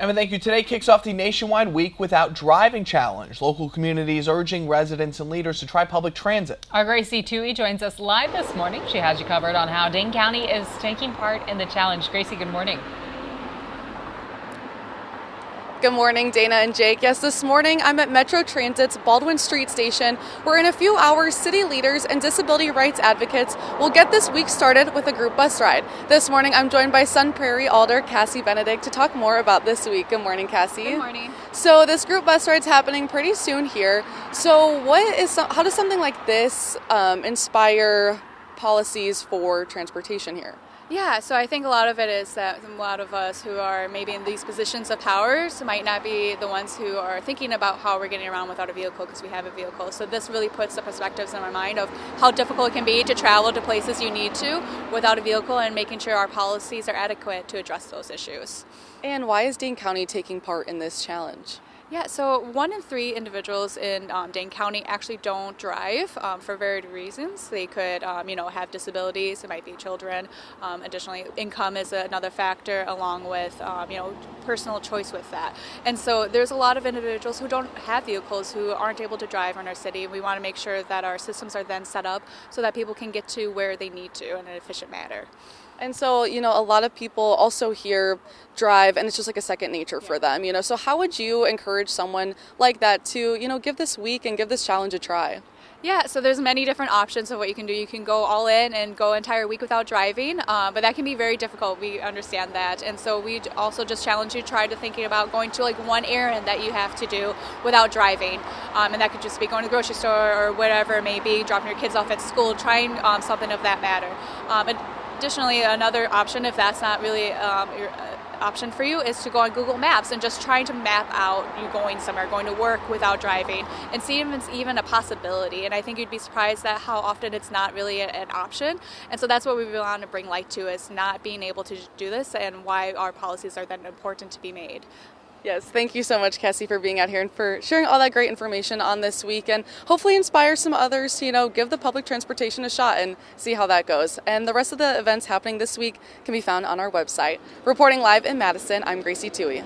And thank you. Today kicks off the nationwide Week Without Driving Challenge. Local communities urging residents and leaders to try public transit. Our Gracie Tui joins us live this morning. She has you covered on how Dane County is taking part in the challenge. Gracie, good morning. Good morning, Dana and Jake. Yes, this morning I'm at Metro Transit's Baldwin Street Station, where in a few hours, city leaders and disability rights advocates will get this week started with a group bus ride. This morning I'm joined by Sun Prairie Alder Cassie Benedict to talk more about this week. Good morning, Cassie. Good morning. So this group bus ride's happening pretty soon here. So how does something like this inspire policies for transportation here? Yeah, so I think a lot of it is that a lot of us who are maybe in these positions of powers might not be the ones who are thinking about how we're getting around without a vehicle because we have a vehicle. So this really puts the perspectives in our mind of how difficult it can be to travel to places you need to without a vehicle and making sure our policies are adequate to address those issues. And why is Dane County taking part in this challenge? Yeah, so 1 in 3 individuals in Dane County actually don't drive for varied reasons. They could, have disabilities. It might be children. Additionally, income is another factor, along with, personal choice with that. And so there's a lot of individuals who don't have vehicles, who aren't able to drive in our city. We want to make sure that our systems are then set up so that people can get to where they need to in an efficient manner. And so, a lot of people also here drive, and it's just like a second nature for them, So how would you encourage someone like that to, give this week and give this challenge a try? Yeah, so there's many different options of what you can do. You can go all in and go entire week without driving, but that can be very difficult. We understand that. And so we also just challenge you to try to thinking about going to like one errand that you have to do without driving. And that could just be going to the grocery store or whatever it may be, dropping your kids off at school, trying something of that matter. Additionally, another option, if that's not really your option for you, is to go on Google Maps and just trying to map out you going somewhere, going to work without driving, and see if it's even a possibility. And I think you'd be surprised at how often it's not really an option. And so that's what we really want to bring light to, is not being able to do this and why our policies are then important to be made. Yes, thank you so much, Cassie, for being out here and for sharing all that great information on this week, and hopefully inspire some others to, give the public transportation a shot and see how that goes. And the rest of the events happening this week can be found on our website. Reporting live in Madison, I'm Gracie Tui.